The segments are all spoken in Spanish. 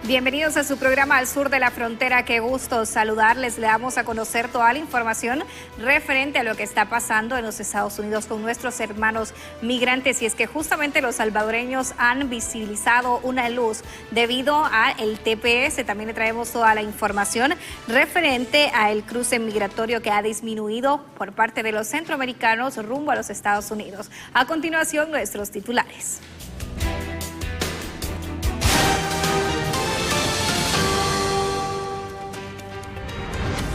Bienvenidos a su programa Al Sur de la Frontera. Qué gusto saludarles. Le damos a conocer toda la información referente a lo que está pasando en los Estados Unidos con nuestros hermanos migrantes. Y es que justamente los salvadoreños han visibilizado una luz debido al TPS. También le traemos toda la información referente al cruce migratorio que ha disminuido por parte de los centroamericanos rumbo a los Estados Unidos. A continuación, nuestros titulares.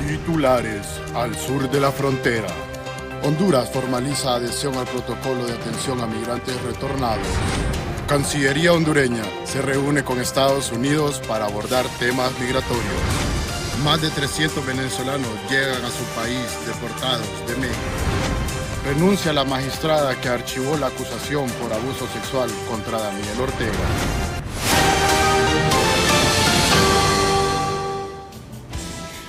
Titulares al sur de la frontera. Honduras formaliza adhesión al protocolo de atención a migrantes retornados. Cancillería hondureña se reúne con Estados Unidos para abordar temas migratorios. Más de 300 venezolanos llegan a su país deportados de México. Renuncia la magistrada que archivó la acusación por abuso sexual contra Daniel Ortega.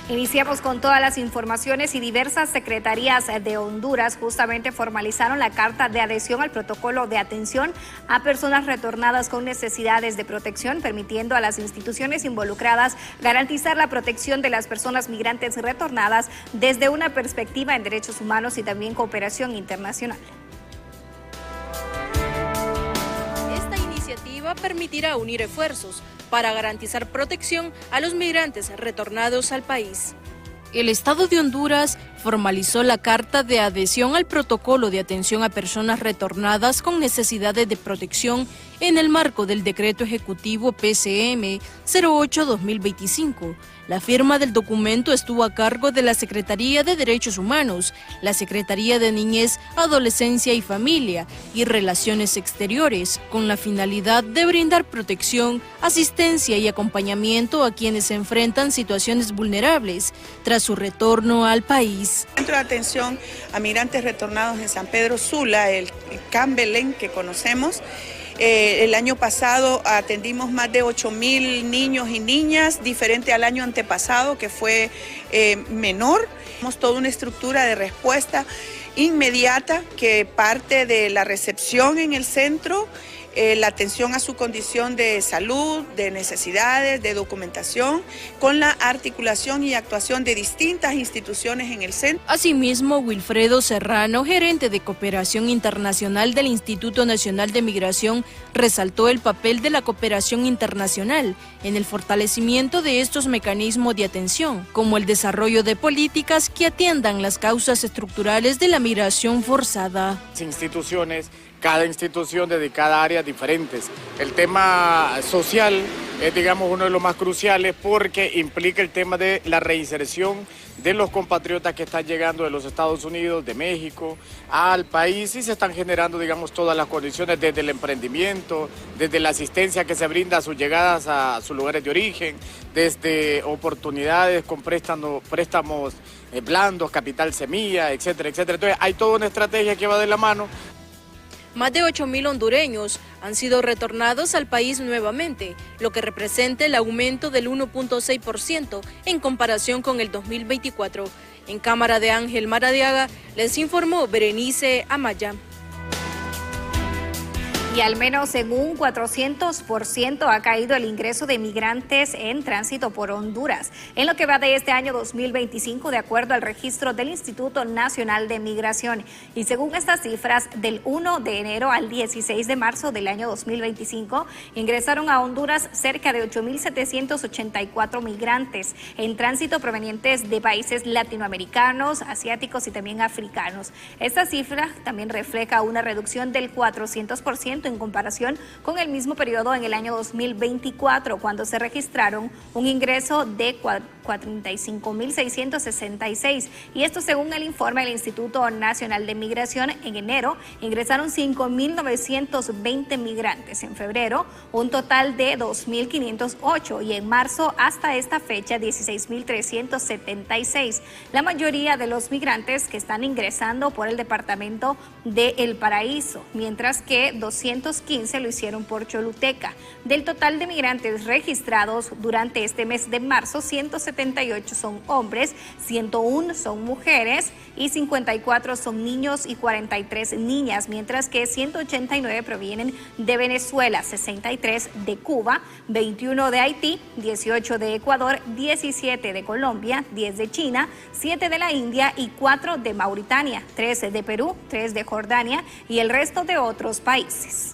Iniciamos con todas las informaciones y diversas secretarías de Honduras justamente formalizaron la carta de adhesión al protocolo de atención a personas retornadas con necesidades de protección, permitiendo a las instituciones involucradas garantizar la protección de las personas migrantes retornadas desde una perspectiva en derechos humanos y también cooperación internacional. Esta iniciativa permitirá unir esfuerzos para garantizar protección a los migrantes retornados al país. El Estado de Honduras formalizó la carta de adhesión al protocolo de atención a personas retornadas con necesidades de protección en el marco del Decreto Ejecutivo PCM 08-2025. La firma del documento estuvo a cargo de la Secretaría de Derechos Humanos, la Secretaría de Niñez, Adolescencia y Familia y Relaciones Exteriores, con la finalidad de brindar protección, asistencia y acompañamiento a quienes enfrentan situaciones vulnerables tras su retorno al país. Centro de atención a migrantes retornados en San Pedro Sula, el Camp Belén que conocemos. El año pasado atendimos más de 8,000 niños y niñas, diferente al año antepasado que fue menor. Tenemos toda una estructura de respuesta inmediata que parte de la recepción en el centro, la atención a su condición de salud, de necesidades, de documentación, con la articulación y actuación de distintas instituciones en el centro. Asimismo, Wilfredo Serrano, gerente de Cooperación Internacional del Instituto Nacional de Migración, resaltó el papel de la cooperación internacional en el fortalecimiento de estos mecanismos de atención, como el desarrollo de políticas que atiendan las causas estructurales de la migración forzada. Instituciones, cada institución dedicada a áreas diferentes. El tema social es, digamos, uno de los más cruciales porque implica el tema de la reinserción de los compatriotas que están llegando de los Estados Unidos, de México, al país y se están generando, digamos, todas las condiciones desde el emprendimiento, desde la asistencia que se brinda a sus llegadas a sus lugares de origen, desde oportunidades con préstamos blandos, capital semilla, etcétera, etcétera. Entonces hay toda una estrategia que va de la mano. Más de 8,000 hondureños han sido retornados al país nuevamente, lo que representa el aumento del 1.6% en comparación con el 2024. En cámara de Ángel Maradiaga, les informó Berenice Amaya. Y al menos en un 400% ha caído el ingreso de migrantes en tránsito por Honduras, en lo que va de este año 2025, de acuerdo al registro del Instituto Nacional de Migración. Y según estas cifras, del 1 de enero al 16 de marzo del año 2025, ingresaron a Honduras cerca de 8,784 migrantes en tránsito provenientes de países latinoamericanos, asiáticos y también africanos. Esta cifra también refleja una reducción del 400% en comparación con el mismo periodo en el año 2024, cuando se registraron un ingreso de 45,666. Y esto según el informe del Instituto Nacional de Migración. En enero ingresaron 5,920 migrantes, en febrero un total de 2,508 y en marzo hasta esta fecha 16,376. La mayoría de los migrantes que están ingresando por el departamento de El Paraíso, mientras que 200 215 lo hicieron por Choluteca. Del total de migrantes registrados durante este mes de marzo, 178 son hombres, 101 son mujeres y 54 son niños y 43 niñas, mientras que 189 provienen de Venezuela, 63 de Cuba, 21 de Haití, 18 de Ecuador, 17 de Colombia, 10 de China, 7 de la India y 4 de Mauritania, 13 de Perú, 3 de Jordania y el resto de otros países.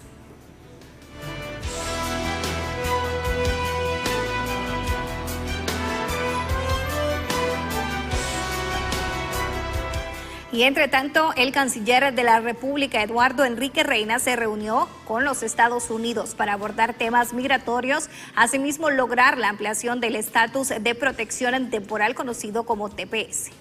Y entre tanto, el canciller de la República, Eduardo Enrique Reina, se reunió con los Estados Unidos para abordar temas migratorios, asimismo lograr la ampliación del estatus de protección temporal conocido como TPS.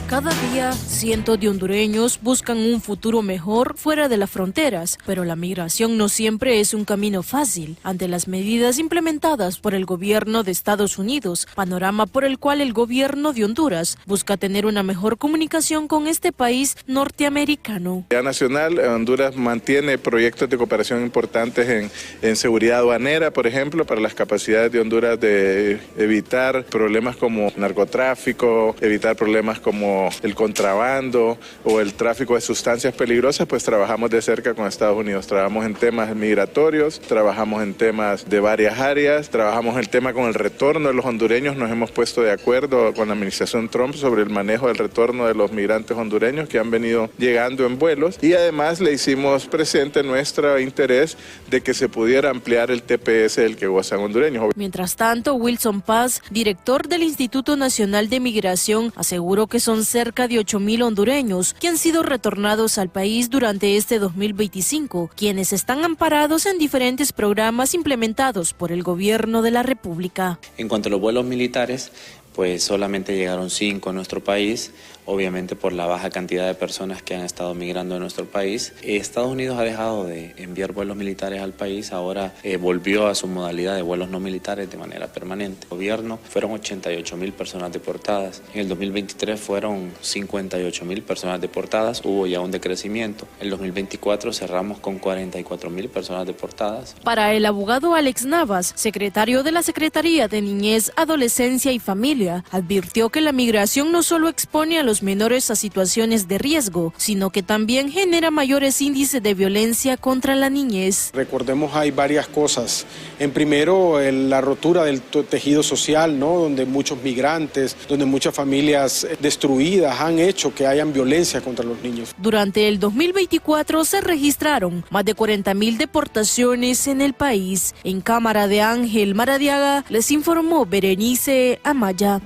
Cada día, cientos de hondureños buscan un futuro mejor fuera de las fronteras, pero la migración no siempre es un camino fácil ante las medidas implementadas por el gobierno de Estados Unidos, panorama por el cual el gobierno de Honduras busca tener una mejor comunicación con este país norteamericano. A nivel nacional, Honduras mantiene proyectos de cooperación importantes en seguridad aduanera, por ejemplo, para las capacidades de Honduras de evitar problemas como narcotráfico, evitar problemas como el contrabando o el tráfico de sustancias peligrosas, pues trabajamos de cerca con Estados Unidos. Trabajamos en temas migratorios, trabajamos en temas de varias áreas, trabajamos el tema con el retorno de los hondureños. Nos hemos puesto de acuerdo con la administración Trump sobre el manejo del retorno de los migrantes hondureños que han venido llegando en vuelos, y además le hicimos presente nuestro interés de que se pudiera ampliar el TPS del que gozan hondureños. Mientras tanto, Wilson Paz, director del Instituto Nacional de Migración, aseguró que son cerca de 8,000 hondureños que han sido retornados al país durante este 2025, quienes están amparados en diferentes programas implementados por el gobierno de la República. En cuanto a los vuelos militares, pues solamente llegaron 5 a nuestro país, obviamente por la baja cantidad de personas que han estado migrando a nuestro país. Estados Unidos ha dejado de enviar vuelos militares al país, ahora volvió a su modalidad de vuelos no militares de manera permanente. El gobierno fueron 88,000 personas deportadas, en el 2023 fueron 58,000 personas deportadas, hubo ya un decrecimiento. En el 2024 cerramos con 44,000 personas deportadas. Para el abogado Alex Navas, secretario de la Secretaría de Niñez, Adolescencia y Familia, advirtió que la migración no solo expone a los menores a situaciones de riesgo, sino que también genera mayores índices de violencia contra la niñez. Recordemos, hay varias cosas. En primero, la rotura del tejido social, ¿no? Donde muchos migrantes, donde muchas familias destruidas han hecho que hayan violencia contra los niños. Durante el 2024 se registraron más de 40,000 deportaciones en el país. En cámara de Ángel Maradiaga les informó Berenice Amaya.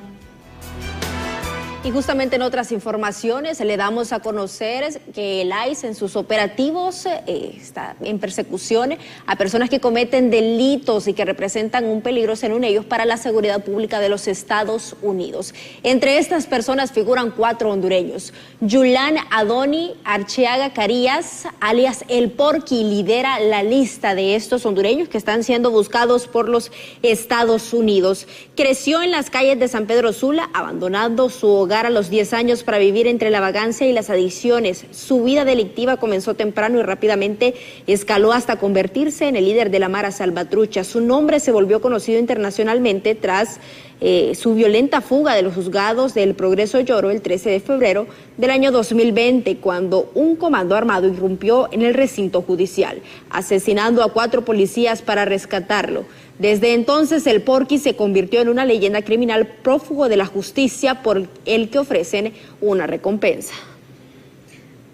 Y justamente en otras informaciones le damos a conocer que el ICE en sus operativos está en persecución a personas que cometen delitos y que representan un peligro, según ellos, para la seguridad pública de los Estados Unidos. Entre estas personas figuran 4 hondureños. Yulán Adoni Archeaga Carías, alias El Porky, lidera la lista de estos hondureños que están siendo buscados por los Estados Unidos. Creció en las calles de San Pedro Sula, abandonando su hogar a los 10 años para vivir entre la vagancia y las adicciones. Su vida delictiva comenzó temprano y rápidamente escaló hasta convertirse en el líder de la Mara Salvatrucha. Su nombre se volvió conocido internacionalmente tras su violenta fuga de los juzgados del Progreso Lloro el 13 de febrero del año 2020, cuando un comando armado irrumpió en el recinto judicial, asesinando a 4 policías para rescatarlo. Desde entonces, el Porky se convirtió en una leyenda criminal prófugo de la justicia por el que ofrecen una recompensa.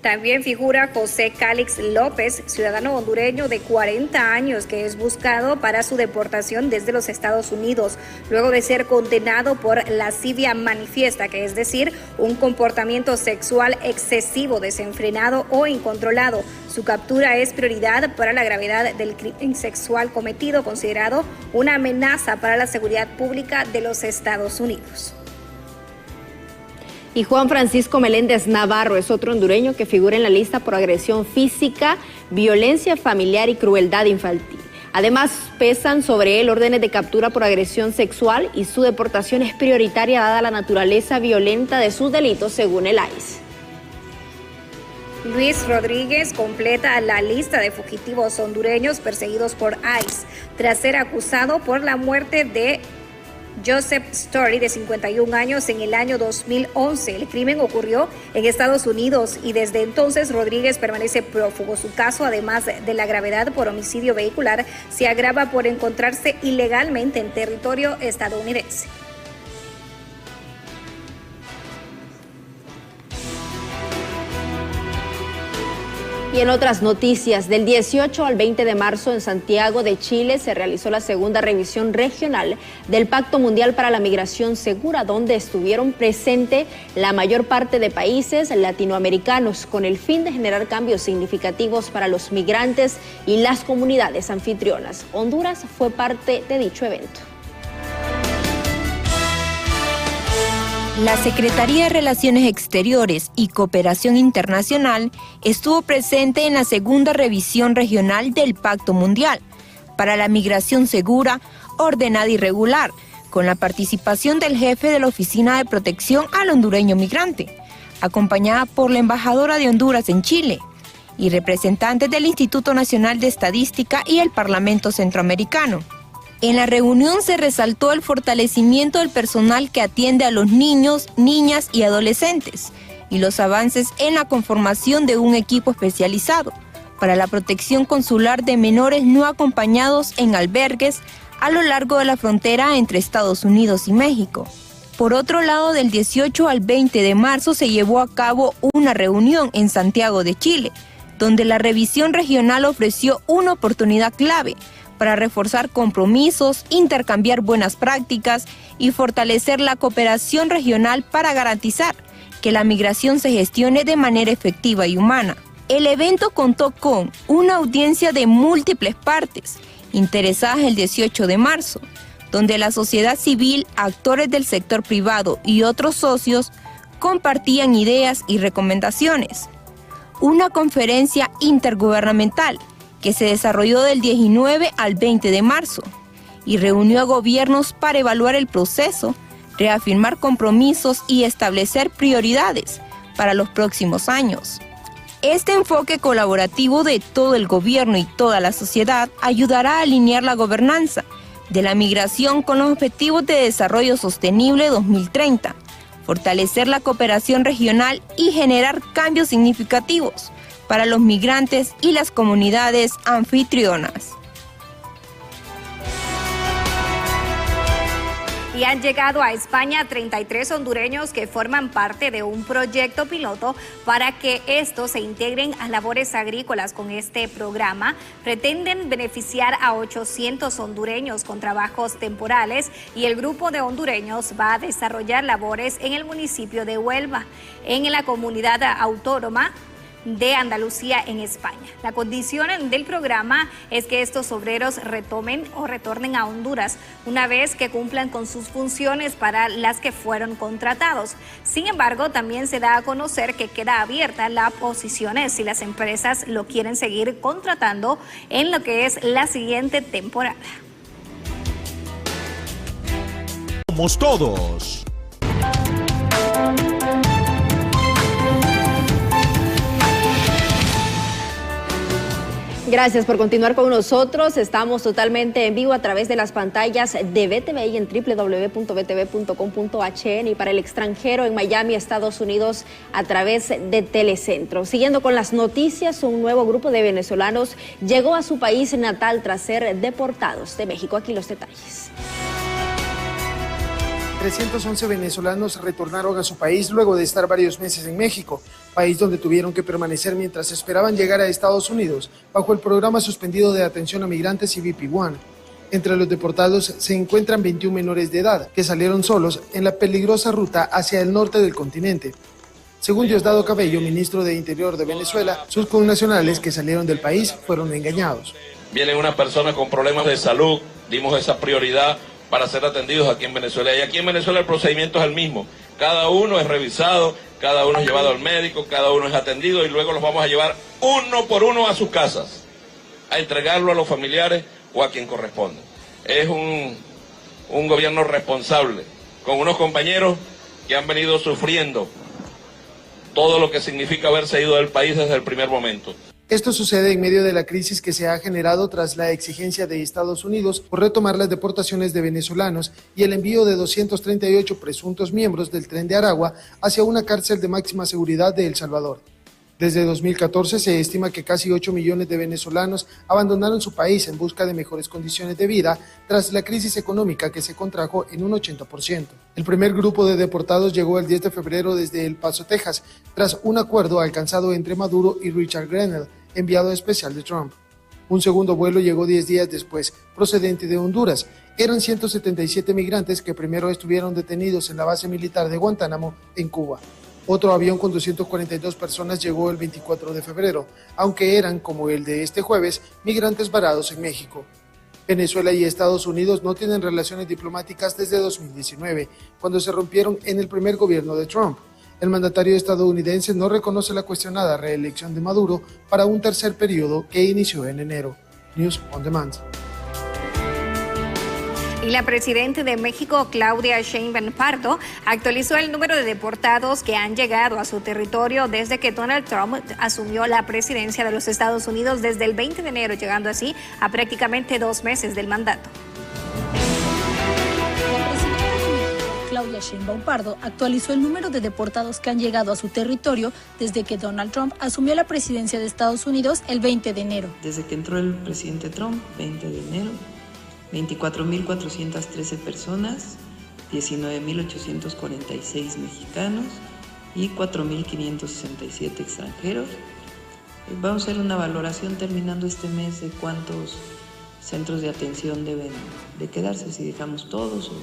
También figura José Cálix López, ciudadano hondureño de 40 años que es buscado para su deportación desde los Estados Unidos, luego de ser condenado por lascivia manifiesta, que es decir, un comportamiento sexual excesivo, desenfrenado o incontrolado. Su captura es prioridad para la gravedad del crimen sexual cometido, considerado una amenaza para la seguridad pública de los Estados Unidos. Y Juan Francisco Meléndez Navarro es otro hondureño que figura en la lista por agresión física, violencia familiar y crueldad infantil. Además, pesan sobre él órdenes de captura por agresión sexual y su deportación es prioritaria dada la naturaleza violenta de sus delitos, según el ICE. Luis Rodríguez completa la lista de fugitivos hondureños perseguidos por ICE tras ser acusado por la muerte de Joseph Story, de 51 años, en el año 2011. El crimen ocurrió en Estados Unidos y desde entonces Rodríguez permanece prófugo. Su caso, además de la gravedad por homicidio vehicular, se agrava por encontrarse ilegalmente en territorio estadounidense. Y en otras noticias, del 18 al 20 de marzo en Santiago de Chile se realizó la segunda revisión regional del Pacto Mundial para la Migración Segura, donde estuvieron presentes la mayor parte de países latinoamericanos con el fin de generar cambios significativos para los migrantes y las comunidades anfitrionas. Honduras fue parte de dicho evento. La Secretaría de Relaciones Exteriores y Cooperación Internacional estuvo presente en la segunda revisión regional del Pacto Mundial para la Migración Segura, Ordenada y Regular, con la participación del jefe de la Oficina de Protección al Hondureño Migrante, acompañada por la embajadora de Honduras en Chile y representantes del Instituto Nacional de Estadística y el Parlamento Centroamericano. En la reunión se resaltó el fortalecimiento del personal que atiende a los niños, niñas y adolescentes y los avances en la conformación de un equipo especializado para la protección consular de menores no acompañados en albergues a lo largo de la frontera entre Estados Unidos y México. Por otro lado, del 18 al 20 de marzo se llevó a cabo una reunión en Santiago de Chile, donde la revisión regional ofreció una oportunidad clave para reforzar compromisos, intercambiar buenas prácticas y fortalecer la cooperación regional para garantizar que la migración se gestione de manera efectiva y humana. El evento contó con una audiencia de múltiples partes interesadas el 18 de marzo, donde la sociedad civil, actores del sector privado y otros socios compartían ideas y recomendaciones. Una conferencia intergubernamental que se desarrolló del 19 al 20 de marzo y reunió a gobiernos para evaluar el proceso, reafirmar compromisos y establecer prioridades para los próximos años. Este enfoque colaborativo de todo el gobierno y toda la sociedad ayudará a alinear la gobernanza de la migración con los Objetivos de Desarrollo Sostenible 2030, fortalecer la cooperación regional y generar cambios significativos para los migrantes y las comunidades anfitrionas. Y han llegado a España 33 hondureños que forman parte de un proyecto piloto para que estos se integren a labores agrícolas. Con este programa pretenden beneficiar a 800 hondureños con trabajos temporales y el grupo de hondureños va a desarrollar labores en el municipio de Huelva, en la comunidad autónoma de Andalucía en España. La condición del programa es que estos obreros retornen a Honduras una vez que cumplan con sus funciones para las que fueron contratados. Sin embargo, también se da a conocer que queda abierta la posición si las empresas lo quieren seguir contratando en lo que es la siguiente temporada. Somos todos. Gracias por continuar con nosotros. Estamos totalmente en vivo a través de las pantallas de BTV y en www.btv.com.hn y para el extranjero en Miami, Estados Unidos, a través de Telecentro. Siguiendo con las noticias, un nuevo grupo de venezolanos llegó a su país natal tras ser deportados de México. Aquí los detalles. 311 venezolanos retornaron a su país luego de estar varios meses en México, país donde tuvieron que permanecer mientras esperaban llegar a Estados Unidos bajo el programa suspendido de atención a migrantes y VP1. Entre los deportados se encuentran 21 menores de edad que salieron solos en la peligrosa ruta hacia el norte del continente. Según Diosdado Cabello, ministro de Interior de Venezuela, sus connacionales que salieron del país fueron engañados. Vienen unas personas con problemas de salud, dimos esa prioridad para ser atendidos aquí en Venezuela. Y aquí en Venezuela el procedimiento es el mismo. Cada uno es revisado, cada uno es llevado al médico, cada uno es atendido y luego los vamos a llevar uno por uno a sus casas, a entregarlo a los familiares o a quien corresponda. Es un gobierno responsable, con unos compañeros que han venido sufriendo todo lo que significa haberse ido del país desde el primer momento. Esto sucede en medio de la crisis que se ha generado tras la exigencia de Estados Unidos por retomar las deportaciones de venezolanos y el envío de 238 presuntos miembros del Tren de Aragua hacia una cárcel de máxima seguridad de El Salvador. Desde 2014 se estima que casi 8 millones de venezolanos abandonaron su país en busca de mejores condiciones de vida tras la crisis económica que se contrajo en un 80%. El primer grupo de deportados llegó el 10 de febrero desde El Paso, Texas, tras un acuerdo alcanzado entre Maduro y Richard Grenell, enviado especial de Trump. Un segundo vuelo llegó 10 días después, procedente de Honduras. Eran 177 migrantes que primero estuvieron detenidos en la base militar de Guantánamo, en Cuba. Otro avión con 242 personas llegó el 24 de febrero, aunque eran, como el de este jueves, migrantes varados en México. Venezuela y Estados Unidos no tienen relaciones diplomáticas desde 2019, cuando se rompieron en el primer gobierno de Trump. El mandatario estadounidense no reconoce la cuestionada reelección de Maduro para un tercer periodo que inició en enero. News on Demand. Y la presidenta de México, Claudia Sheinbaum Pardo, actualizó el número de deportados que han llegado a su territorio desde que Donald Trump asumió la presidencia de los Estados Unidos desde el 20 de enero, llegando así a prácticamente 2 meses del mandato. La presidenta de México, Claudia Sheinbaum Pardo, actualizó el número de deportados que han llegado a su territorio desde que Donald Trump asumió la presidencia de Estados Unidos el 20 de enero. Desde que entró el presidente Trump, 20 de enero, 24.413 personas, 19.846 mexicanos y 4.567 extranjeros. Vamos a hacer una valoración terminando este mes de cuántos centros de atención deben de quedarse, si dejamos todos o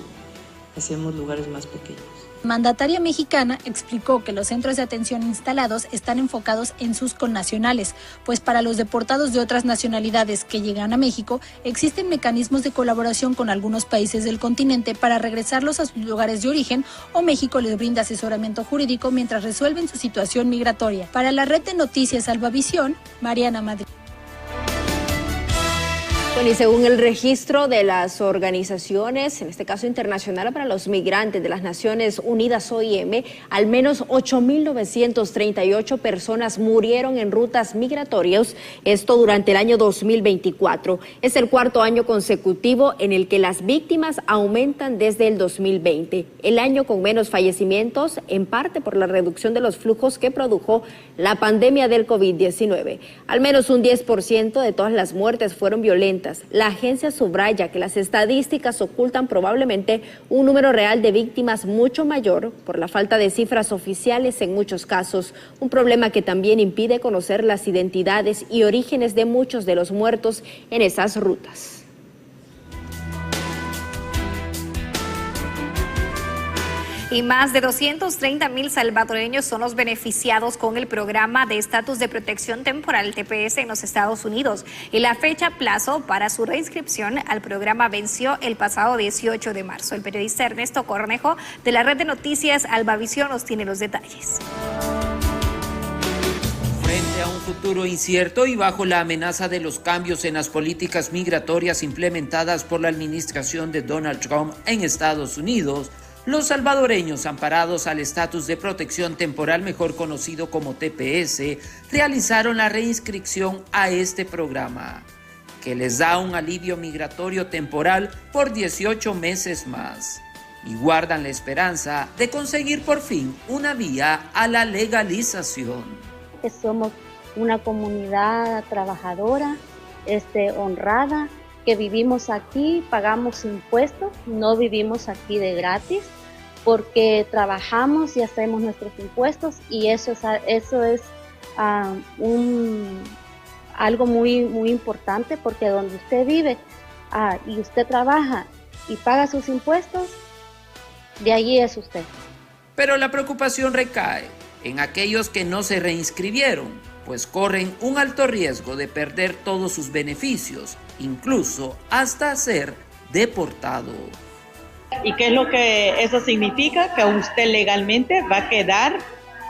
hacemos lugares más pequeños. La mandataria mexicana explicó que los centros de atención instalados están enfocados en sus connacionales, pues para los deportados de otras nacionalidades que llegan a México existen mecanismos de colaboración con algunos países del continente para regresarlos a sus lugares de origen, o México les brinda asesoramiento jurídico mientras resuelven su situación migratoria. Para la red de noticias Albavisión, Mariana Madrid. Bueno, y según el registro de las organizaciones, en este caso internacional para los migrantes de las Naciones Unidas, OIM, al menos 8.938 personas murieron en rutas migratorias, esto durante el año 2024. Es el cuarto año consecutivo en el que las víctimas aumentan desde el 2020, el año con menos fallecimientos, en parte por la reducción de los flujos que produjo la pandemia del COVID-19. Al menos un 10% de todas las muertes fueron violentas. La agencia subraya que las estadísticas ocultan probablemente un número real de víctimas mucho mayor por la falta de cifras oficiales en muchos casos, un problema que también impide conocer las identidades y orígenes de muchos de los muertos en esas rutas. Y más de 230,000 salvadoreños son los beneficiados con el programa de estatus de protección temporal TPS en los Estados Unidos. Y la fecha plazo para su reinscripción al programa venció el pasado 18 de marzo. El periodista Ernesto Cornejo de la red de noticias Albavisión nos tiene los detalles. Frente a un futuro incierto y bajo la amenaza de los cambios en las políticas migratorias implementadas por la administración de Donald Trump en Estados Unidos, los salvadoreños amparados al estatus de protección temporal, mejor conocido como TPS, realizaron la reinscripción a este programa, que les da un alivio migratorio temporal por 18 meses más, y guardan la esperanza de conseguir por fin una vía a la legalización. Somos una comunidad trabajadora, honrada, que vivimos aquí, pagamos impuestos, no vivimos aquí de gratis, porque trabajamos y hacemos nuestros impuestos, y eso es algo muy importante, porque donde usted vive y usted trabaja y paga sus impuestos, de allí es usted. Pero la preocupación recae en aquellos que no se reinscribieron, pues corren un alto riesgo de perder todos sus beneficios, incluso hasta ser deportado. ¿Y qué es lo que eso significa? Que usted legalmente va a quedar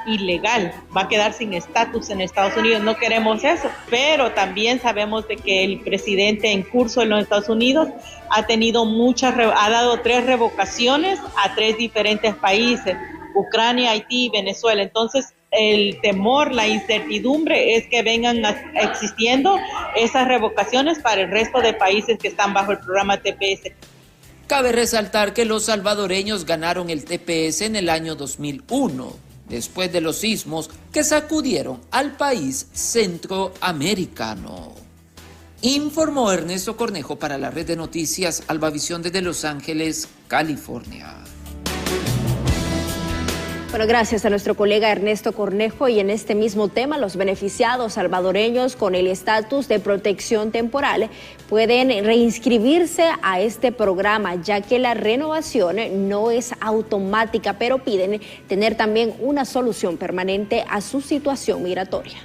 ilegal, va a quedar sin estatus en Estados Unidos. No queremos eso, pero también sabemos de que el presidente en curso en los Estados Unidos ha dado 3 revocaciones a 3 diferentes países, Ucrania, Haití y Venezuela. Entonces, el temor, la incertidumbre es que vengan existiendo esas revocaciones para el resto de países que están bajo el programa TPS. Cabe resaltar que los salvadoreños ganaron el TPS en el año 2001, después de los sismos que sacudieron al país centroamericano. Informó Ernesto Cornejo para la red de noticias Albavisión desde Los Ángeles, California. Bueno, gracias a nuestro colega Ernesto Cornejo. Y en este mismo tema, los beneficiados salvadoreños con el estatus de protección temporal pueden reinscribirse a este programa, ya que la renovación no es automática, pero piden tener también una solución permanente a su situación migratoria.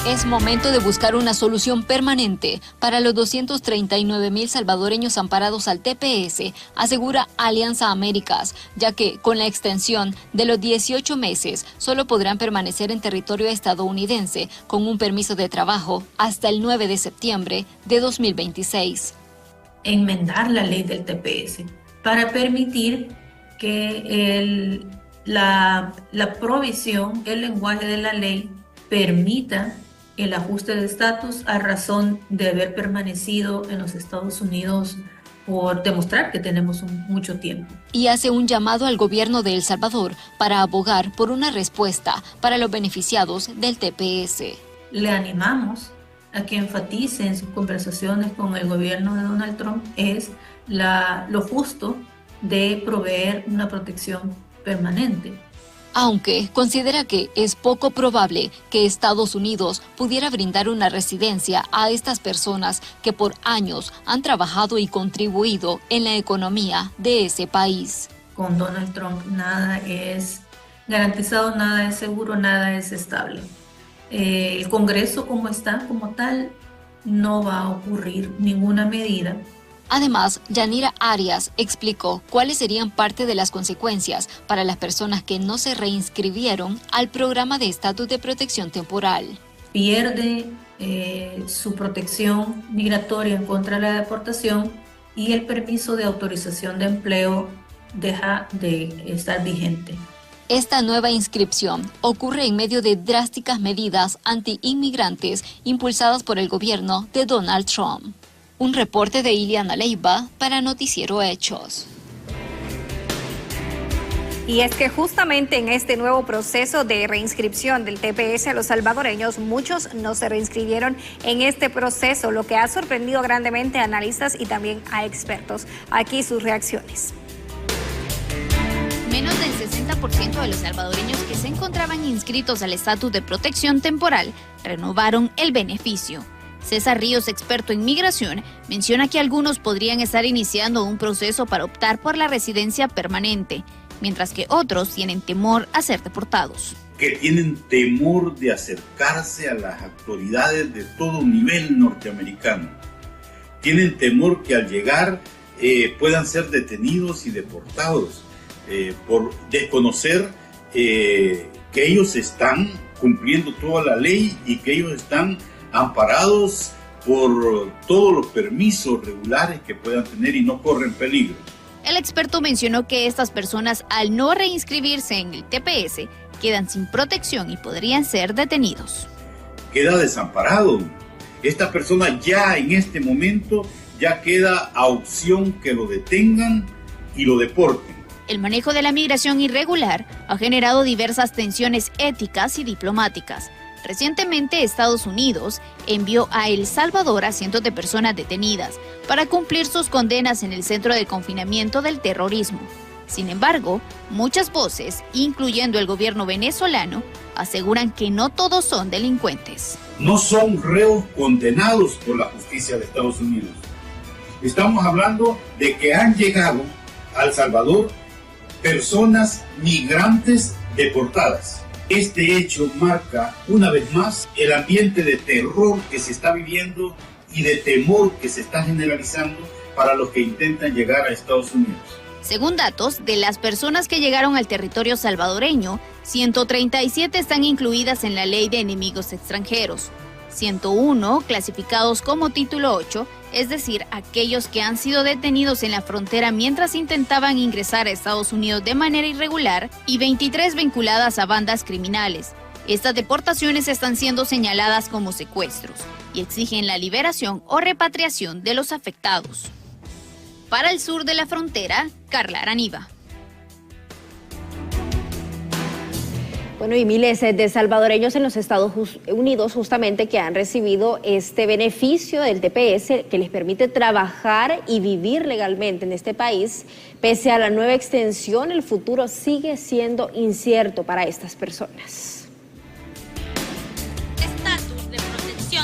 Es momento de buscar una solución permanente para los 239,000 salvadoreños amparados al TPS, asegura Alianza Américas, ya que con la extensión de los 18 meses solo podrán permanecer en territorio estadounidense con un permiso de trabajo hasta el 9 de septiembre de 2026. Enmendar la ley del TPS para permitir que la provisión, el lenguaje de la ley permita el ajuste de estatus a razón de haber permanecido en los Estados Unidos por demostrar que tenemos mucho tiempo. Y hace un llamado al gobierno de El Salvador para abogar por una respuesta para los beneficiados del TPS. Le animamos a que enfatice en sus conversaciones con el gobierno de Donald Trump es lo justo de proveer una protección permanente. Aunque considera que es poco probable que Estados Unidos pudiera brindar una residencia a estas personas que por años han trabajado y contribuido en la economía de ese país. Con Donald Trump nada es garantizado, nada es seguro, nada es estable. El Congreso como está, como tal, no va a ocurrir ninguna medida. Además, Yanira Arias explicó cuáles serían parte de las consecuencias para las personas que no se reinscribieron al programa de estatus de protección temporal. Pierde su protección migratoria en contra de la deportación y el permiso de autorización de empleo deja de estar vigente. Esta nueva inscripción ocurre en medio de drásticas medidas anti-inmigrantes impulsadas por el gobierno de Donald Trump. Un reporte de Iliana Leiva para Noticiero Hechos. Y es que justamente en este nuevo proceso de reinscripción del TPS a los salvadoreños, muchos no se reinscribieron en este proceso, lo que ha sorprendido grandemente a analistas y también a expertos. Aquí sus reacciones. Menos del 60% de los salvadoreños que se encontraban inscritos al estatus de protección temporal renovaron el beneficio. César Ríos, experto en migración, menciona que algunos podrían estar iniciando un proceso para optar por la residencia permanente, mientras que otros tienen temor a ser deportados. Que tienen temor de acercarse a las autoridades de todo nivel norteamericano. Tienen temor que al llegar puedan ser detenidos y deportados por desconocer que ellos están cumpliendo toda la ley y que ellos están amparados por todos los permisos regulares que puedan tener y no corren peligro. El experto mencionó que estas personas, al no reinscribirse en el TPS, quedan sin protección y podrían ser detenidos. Queda desamparado. Esta persona ya en este momento ya queda a opción que lo detengan y lo deporten. El manejo de la migración irregular ha generado diversas tensiones éticas y diplomáticas. Recientemente, Estados Unidos envió a El Salvador a cientos de personas detenidas para cumplir sus condenas en el centro de confinamiento del terrorismo. Sin embargo, muchas voces, incluyendo el gobierno venezolano, aseguran que no todos son delincuentes. No son reos condenados por la justicia de Estados Unidos. Estamos hablando de que han llegado a El Salvador personas migrantes deportadas. Este hecho marca una vez más el ambiente de terror que se está viviendo y de temor que se está generalizando para los que intentan llegar a Estados Unidos. Según datos de las personas que llegaron al territorio salvadoreño, 137 están incluidas en la ley de enemigos extranjeros. 101 clasificados como título 8, es decir, aquellos que han sido detenidos en la frontera mientras intentaban ingresar a Estados Unidos de manera irregular, y 23 vinculadas a bandas criminales. Estas deportaciones están siendo señaladas como secuestros y exigen la liberación o repatriación de los afectados. Para el sur de la frontera, Carla Araniva. Bueno, y miles de salvadoreños en los Estados Unidos justamente que han recibido este beneficio del TPS que les permite trabajar y vivir legalmente en este país. Pese a la nueva extensión, el futuro sigue siendo incierto para estas personas.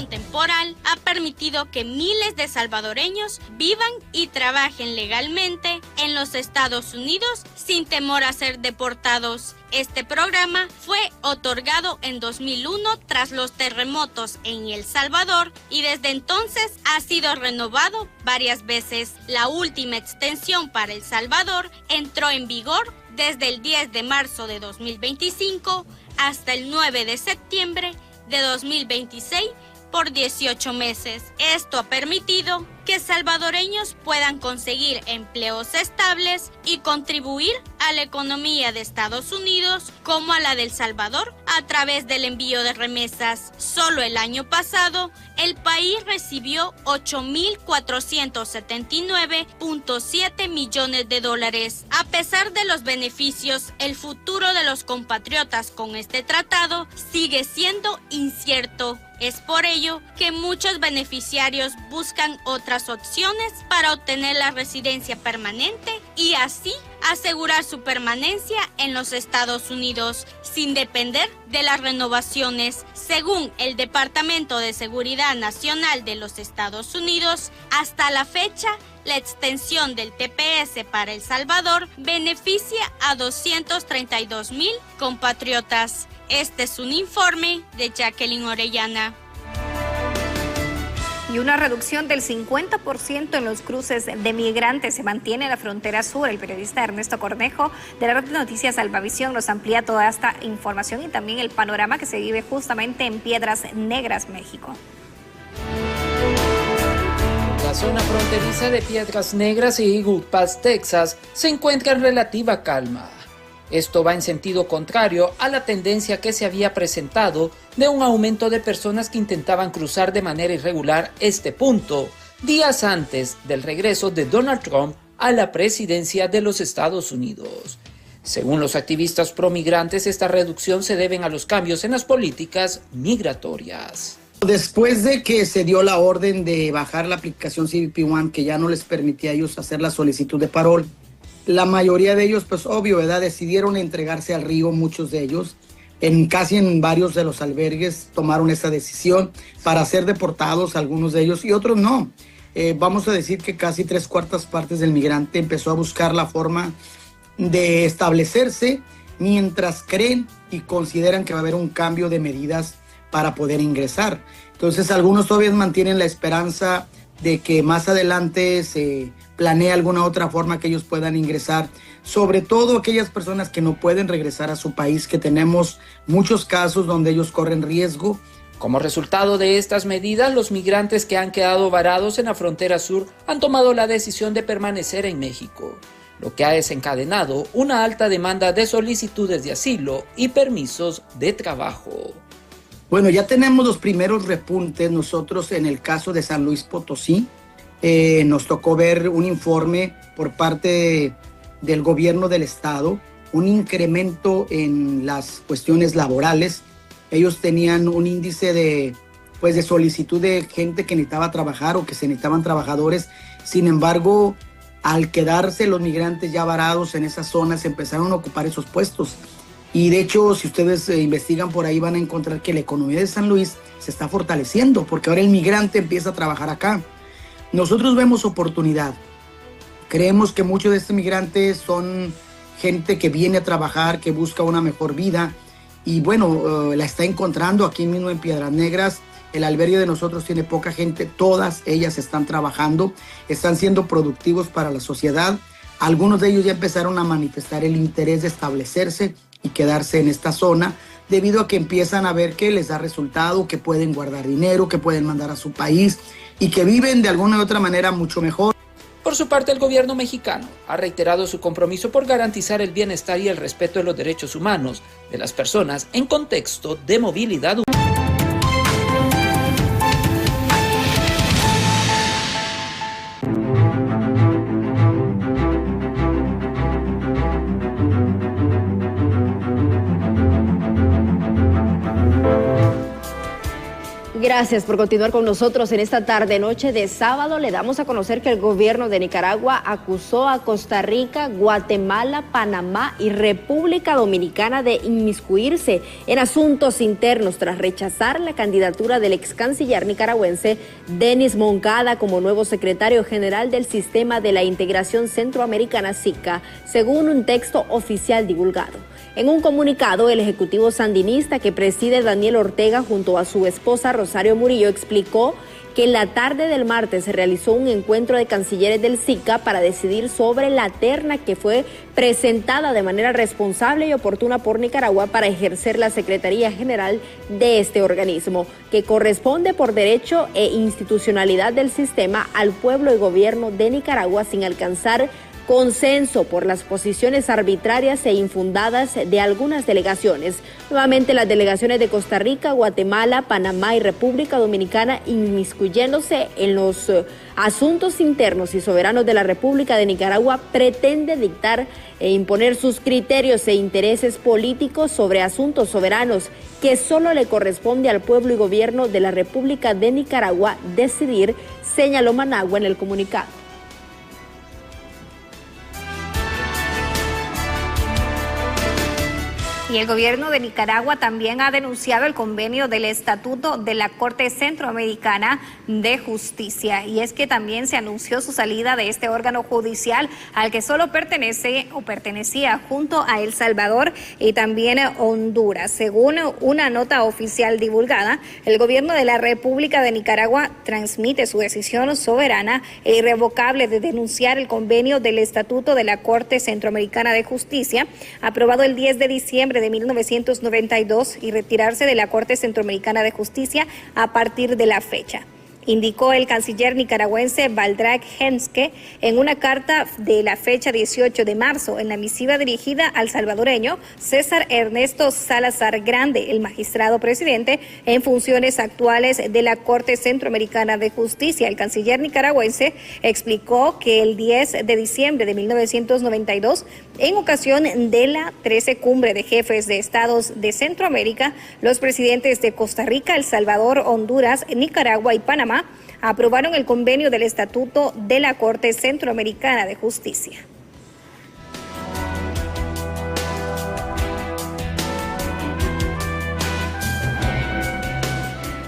Temporal ha permitido que miles de salvadoreños vivan y trabajen legalmente en los Estados Unidos sin temor a ser deportados. Este programa fue otorgado en 2001 tras los terremotos en El Salvador y desde entonces ha sido renovado varias veces. La última extensión para El Salvador entró en vigor desde el 10 de marzo de 2025 hasta el 9 de septiembre de 2026 por 18 meses. Esto ha permitido que salvadoreños puedan conseguir empleos estables y contribuir a la economía de Estados Unidos como a la de El Salvador a través del envío de remesas. Solo el año pasado, el país recibió $8.479.7 millones. A pesar de los beneficios, el futuro de los compatriotas con este tratado sigue siendo incierto. Es por ello que muchos beneficiarios buscan otras opciones para obtener la residencia permanente y así asegurar su permanencia en los Estados Unidos sin depender de las renovaciones. Según el Departamento de Seguridad Nacional de los Estados Unidos, hasta la fecha, la extensión del TPS para El Salvador beneficia a 232,000 compatriotas. Este es un informe de Jacqueline Orellana. Y una reducción del 50% en los cruces de migrantes se mantiene en la frontera sur. El periodista Ernesto Cornejo de la red de noticias Albavisión nos amplía toda esta información y también el panorama que se vive justamente en Piedras Negras, México. La zona fronteriza de Piedras Negras y Eagle Pass, Texas, se encuentra en relativa calma. Esto va en sentido contrario a la tendencia que se había presentado de un aumento de personas que intentaban cruzar de manera irregular este punto, días antes del regreso de Donald Trump a la presidencia de los Estados Unidos. Según los activistas promigrantes, esta reducción se debe a los cambios en las políticas migratorias. Después de que se dio la orden de bajar la aplicación CBP One, que ya no les permitía a ellos hacer la solicitud de parol, la mayoría de ellos, pues obvio, ¿verdad?, decidieron entregarse al río. Muchos de ellos, casi en varios de los albergues, tomaron esa decisión para ser deportados, algunos de ellos, y otros no. Vamos a decir que casi 3/4 partes del migrante empezó a buscar la forma de establecerse mientras creen y consideran que va a haber un cambio de medidas para poder ingresar. Entonces, algunos todavía mantienen la esperanza de que más adelante se planee alguna otra forma que ellos puedan ingresar, sobre todo aquellas personas que no pueden regresar a su país, que tenemos muchos casos donde ellos corren riesgo. Como resultado de estas medidas, los migrantes que han quedado varados en la frontera sur han tomado la decisión de permanecer en México, lo que ha desencadenado una alta demanda de solicitudes de asilo y permisos de trabajo. Bueno, ya tenemos los primeros repuntes. Nosotros en el caso de San Luis Potosí, nos tocó ver un informe por parte del gobierno del estado, un incremento en las cuestiones laborales. Ellos tenían un índice de solicitud de gente que necesitaba trabajar o que se necesitaban trabajadores. Sin embargo, al quedarse los migrantes ya varados en esas zonas, empezaron a ocupar esos puestos. Y de hecho, si ustedes investigan por ahí, van a encontrar que la economía de San Luis se está fortaleciendo, porque ahora el migrante empieza a trabajar acá. Nosotros vemos oportunidad. Creemos que muchos de estos migrantes son gente que viene a trabajar, que busca una mejor vida, y bueno, la está encontrando aquí mismo en Piedras Negras. El albergue de nosotros tiene poca gente, todas ellas están trabajando, están siendo productivos para la sociedad. Algunos de ellos ya empezaron a manifestar el interés de establecerse y quedarse en esta zona, debido a que empiezan a ver que les da resultado, que pueden guardar dinero, que pueden mandar a su país y que viven de alguna u otra manera mucho mejor. Por su parte, el gobierno mexicano ha reiterado su compromiso por garantizar el bienestar y el respeto de los derechos humanos de las personas en contexto de movilidad humana. Gracias por continuar con nosotros en esta tarde-noche de sábado. Le damos a conocer que el gobierno de Nicaragua acusó a Costa Rica, Guatemala, Panamá y República Dominicana de inmiscuirse en asuntos internos tras rechazar la candidatura del ex canciller nicaragüense Denis Moncada como nuevo secretario general del Sistema de la Integración Centroamericana SICA, según un texto oficial divulgado. En un comunicado, el ejecutivo sandinista que preside Daniel Ortega junto a su esposa Rosario Murillo explicó que en la tarde del martes se realizó un encuentro de cancilleres del SICA para decidir sobre la terna que fue presentada de manera responsable y oportuna por Nicaragua para ejercer la Secretaría General de este organismo, que corresponde por derecho e institucionalidad del sistema al pueblo y gobierno de Nicaragua sin alcanzar consenso por las posiciones arbitrarias e infundadas de algunas delegaciones. Nuevamente las delegaciones de Costa Rica, Guatemala, Panamá y República Dominicana inmiscuyéndose en los asuntos internos y soberanos de la República de Nicaragua pretende dictar e imponer sus criterios e intereses políticos sobre asuntos soberanos que solo le corresponde al pueblo y gobierno de la República de Nicaragua decidir, señaló Managua en el comunicado. Y el gobierno de Nicaragua también ha denunciado el convenio del Estatuto de la Corte Centroamericana de Justicia. Y es que también se anunció su salida de este órgano judicial al que solo pertenecía junto a El Salvador y también Honduras. Según una nota oficial divulgada, el gobierno de la República de Nicaragua transmite su decisión soberana e irrevocable de denunciar el convenio del Estatuto de la Corte Centroamericana de Justicia, aprobado el 10 de diciembre de 1992 y retirarse de la Corte Centroamericana de Justicia a partir de la fecha, indicó el canciller nicaragüense Valdrag Henske en una carta de la fecha 18 de marzo en la misiva dirigida al salvadoreño César Ernesto Salazar Grande, el magistrado presidente en funciones actuales de la Corte Centroamericana de Justicia. El canciller nicaragüense explicó que el 10 de diciembre de 1992, en ocasión de la 13 Cumbre de Jefes de Estados de Centroamérica, los presidentes de Costa Rica, El Salvador, Honduras, Nicaragua y Panamá aprobaron el convenio del Estatuto de la Corte Centroamericana de Justicia.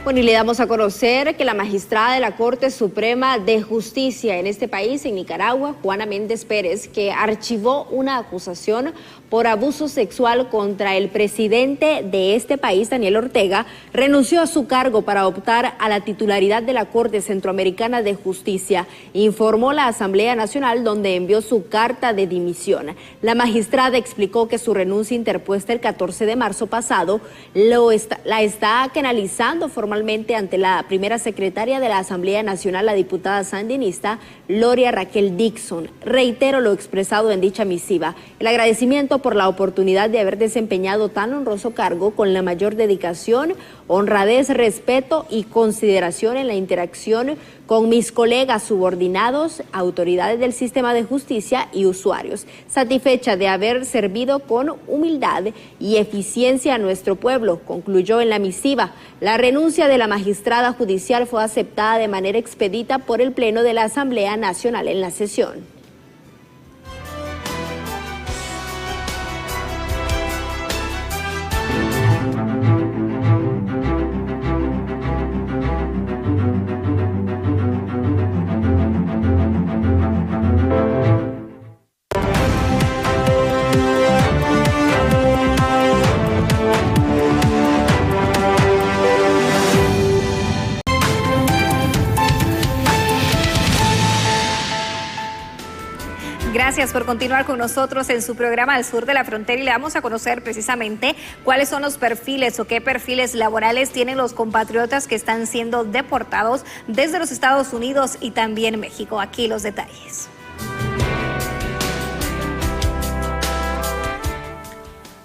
Bueno, y le damos a conocer que la magistrada de la Corte Suprema de Justicia en este país, en Nicaragua, Juana Méndez Pérez, que archivó una acusación por abuso sexual contra el presidente de este país, Daniel Ortega, renunció a su cargo para optar a la titularidad de la Corte Centroamericana de Justicia, informó la Asamblea Nacional, donde envió su carta de dimisión. La magistrada explicó que su renuncia interpuesta el 14 de marzo pasado la está canalizando formalmente ante la primera secretaria de la Asamblea Nacional, la diputada sandinista Gloria Raquel Dixon. Reitero lo expresado en dicha misiva, el agradecimiento por la oportunidad de haber desempeñado tan honroso cargo con la mayor dedicación, honradez, respeto y consideración en la interacción con mis colegas subordinados, autoridades del sistema de justicia y usuarios. Satisfecha de haber servido con humildad y eficiencia a nuestro pueblo, concluyó en la misiva. La renuncia de la magistrada judicial fue aceptada de manera expedita por el Pleno de la Asamblea Nacional en la sesión. Gracias por continuar con nosotros en su programa Al Sur de la Frontera y le vamos a conocer precisamente cuáles son los perfiles o qué perfiles laborales tienen los compatriotas que están siendo deportados desde los Estados Unidos y también México. Aquí los detalles.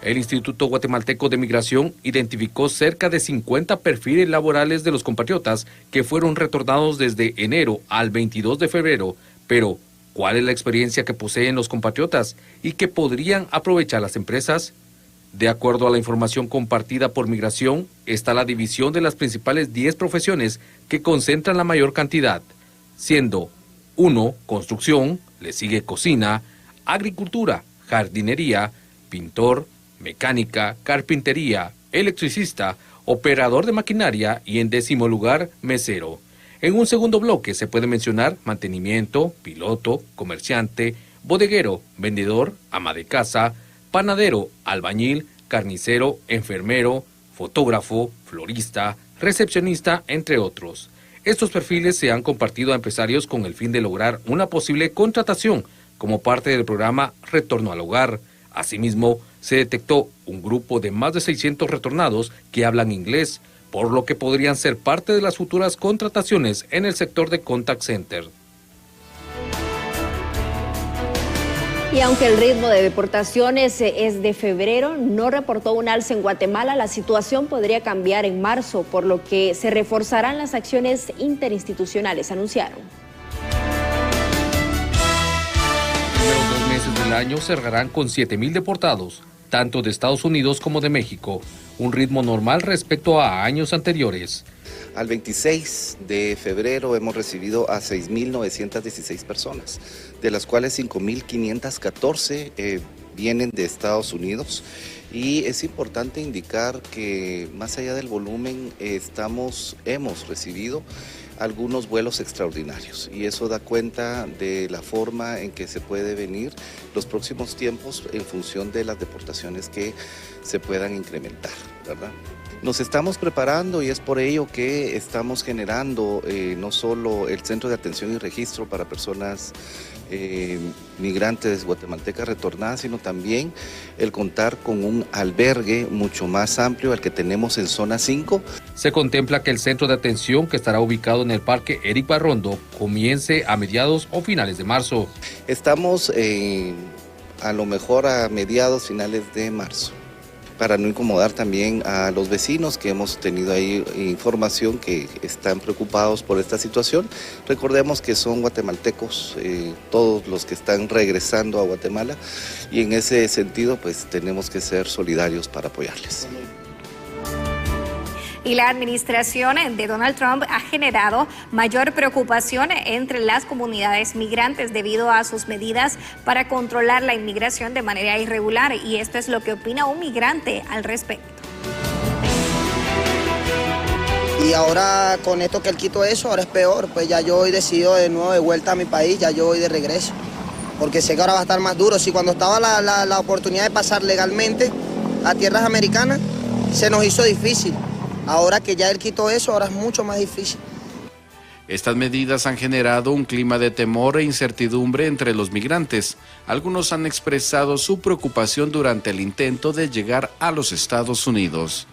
El Instituto Guatemalteco de Migración identificó cerca de 50 perfiles laborales de los compatriotas que fueron retornados desde enero al 22 de febrero, pero ¿cuál es la experiencia que poseen los compatriotas y que podrían aprovechar las empresas? De acuerdo a la información compartida por Migración, está la división de las principales 10 profesiones que concentran la mayor cantidad, siendo 1. Construcción, le sigue cocina, agricultura, jardinería, pintor, mecánica, carpintería, electricista, operador de maquinaria y en 10º lugar, mesero. En un segundo bloque se puede mencionar mantenimiento, piloto, comerciante, bodeguero, vendedor, ama de casa, panadero, albañil, carnicero, enfermero, fotógrafo, florista, recepcionista, entre otros. Estos perfiles se han compartido a empresarios con el fin de lograr una posible contratación como parte del programa Retorno al Hogar. Asimismo, se detectó un grupo de más de 600 retornados que hablan inglés, por lo que podrían ser parte de las futuras contrataciones en el sector de contact center. Y aunque el ritmo de deportaciones es de febrero, no reportó un alza en Guatemala, la situación podría cambiar en marzo, por lo que se reforzarán las acciones interinstitucionales, anunciaron. Los primeros 2 meses del año cerrarán con 7,000 deportados, tanto de Estados Unidos como de México, un ritmo normal respecto a años anteriores. Al 26 de febrero hemos recibido a 6,916 personas, de las cuales 5,514 vienen de Estados Unidos. Y es importante indicar que más allá del volumen hemos recibido algunos vuelos extraordinarios y eso da cuenta de la forma en que se puede venir los próximos tiempos en función de las deportaciones que se puedan incrementar, ¿verdad? Nos estamos preparando y es por ello que estamos generando no solo el Centro de Atención y Registro para personas migrantes guatemaltecas retornadas, sino también el contar con un albergue mucho más amplio al que tenemos en Zona 5. Se contempla que el centro de atención, que estará ubicado en el Parque Eric Barrondo, comience a mediados o finales de marzo. Estamos a lo mejor a mediados, finales de marzo, para no incomodar también a los vecinos que hemos tenido ahí información que están preocupados por esta situación. Recordemos que son guatemaltecos todos los que están regresando a Guatemala y en ese sentido pues tenemos que ser solidarios para apoyarles. Y la administración de Donald Trump ha generado mayor preocupación entre las comunidades migrantes debido a sus medidas para controlar la inmigración de manera irregular. Y esto es lo que opina un migrante al respecto. Y ahora con esto que él quitó eso, ahora es peor. Pues ya yo he decidido de nuevo de vuelta a mi país, ya yo voy de regreso. Porque sé que ahora va a estar más duro. Si cuando estaba la oportunidad de pasar legalmente a tierras americanas, se nos hizo difícil. Ahora que ya él quitó eso, ahora es mucho más difícil. Estas medidas han generado un clima de temor e incertidumbre entre los migrantes. Algunos han expresado su preocupación durante el intento de llegar a los Estados Unidos.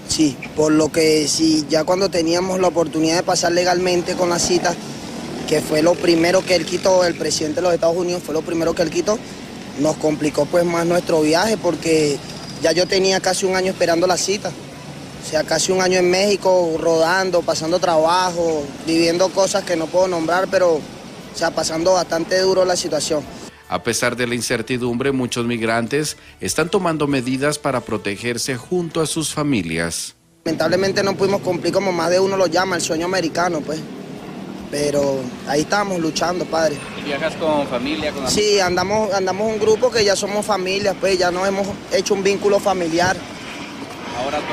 Sí, por lo que sí, ya cuando teníamos la oportunidad de pasar legalmente con la cita, que fue lo primero que él quitó, el presidente de los Estados Unidos fue lo primero que él quitó, nos complicó pues más nuestro viaje porque ya yo tenía casi un año esperando la cita. O sea, casi un año en México, rodando, pasando trabajo, viviendo cosas que no puedo nombrar, pero, o sea, pasando bastante duro la situación. A pesar de la incertidumbre, muchos migrantes están tomando medidas para protegerse junto a sus familias. Lamentablemente no pudimos cumplir, como más de uno lo llama, el sueño americano, pues. Pero ahí estamos luchando, padre. ¿Y viajas con familia, con amigos? Sí, andamos un grupo que ya somos familias, pues, ya nos hemos hecho un vínculo familiar.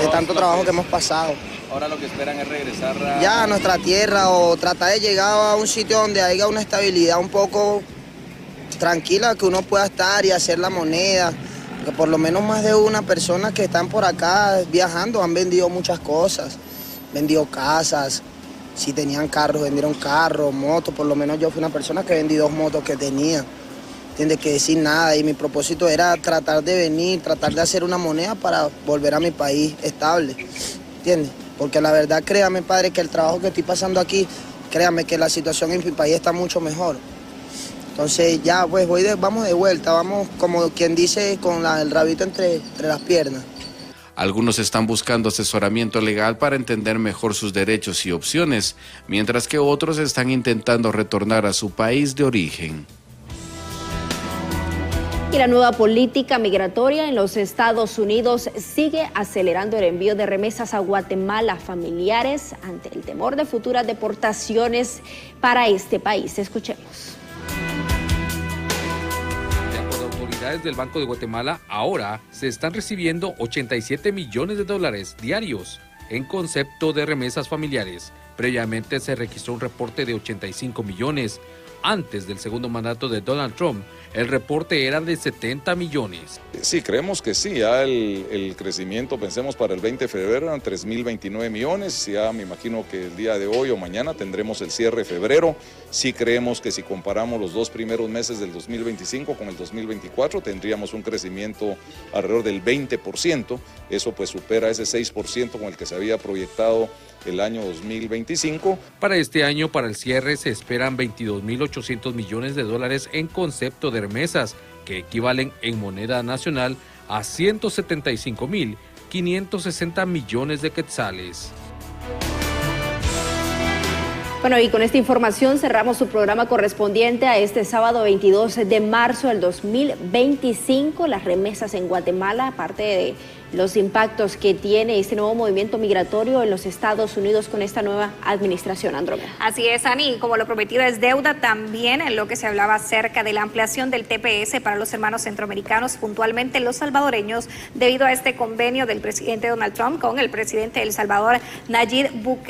De tanto trabajo que hemos pasado. Ahora lo que esperan es regresar ya a nuestra tierra o tratar de llegar a un sitio donde haya una estabilidad un poco tranquila, que uno pueda estar y hacer la moneda. Porque por lo menos más de una persona que están por acá viajando han vendido muchas cosas, vendido casas, si tenían carros vendieron carros, motos, por lo menos yo fui una persona que vendí 2 motos que tenía. ¿entiendes? Que sin nada, y mi propósito era tratar de venir, tratar de hacer una moneda para volver a mi país estable, ¿entiendes? Porque la verdad, créame, padre, que el trabajo que estoy pasando aquí, créame que la situación en mi país está mucho mejor. Entonces ya, pues vamos de vuelta, vamos como quien dice con el rabito entre las piernas. Algunos están buscando asesoramiento legal para entender mejor sus derechos y opciones, mientras que otros están intentando retornar a su país de origen. Y la nueva política migratoria en los Estados Unidos sigue acelerando el envío de remesas a Guatemala familiares ante el temor de futuras deportaciones para este país. Escuchemos. De acuerdo a autoridades del Banco de Guatemala, ahora se están recibiendo 87 millones de dólares diarios en concepto de remesas familiares. Previamente se registró un reporte de 85 millones. Antes del segundo mandato de Donald Trump, el reporte era de 70 millones. Sí, creemos que sí, ya el crecimiento, pensemos para el 20 de febrero eran 3.029 millones, ya me imagino que el día de hoy o mañana tendremos el cierre de febrero. Sí creemos que si comparamos los 2 primeros meses del 2025 con el 2024 tendríamos un crecimiento alrededor del 20%, eso pues supera ese 6% con el que se había proyectado el año 2025. Para este año, para el cierre, se esperan 22.800 millones de dólares en concepto de remesas, que equivalen en moneda nacional a 175.560 millones de quetzales. Bueno, y con esta información cerramos su programa correspondiente a este sábado 22 de marzo del 2025. Las remesas en Guatemala, aparte de los impactos que tiene este nuevo movimiento migratorio en los Estados Unidos con esta nueva administración, Andrómeda. Así es, Ani, como lo prometido es deuda, también en lo que se hablaba acerca de la ampliación del TPS para los hermanos centroamericanos, puntualmente los salvadoreños, debido a este convenio del presidente Donald Trump con el presidente de El Salvador, Nayib Bukele.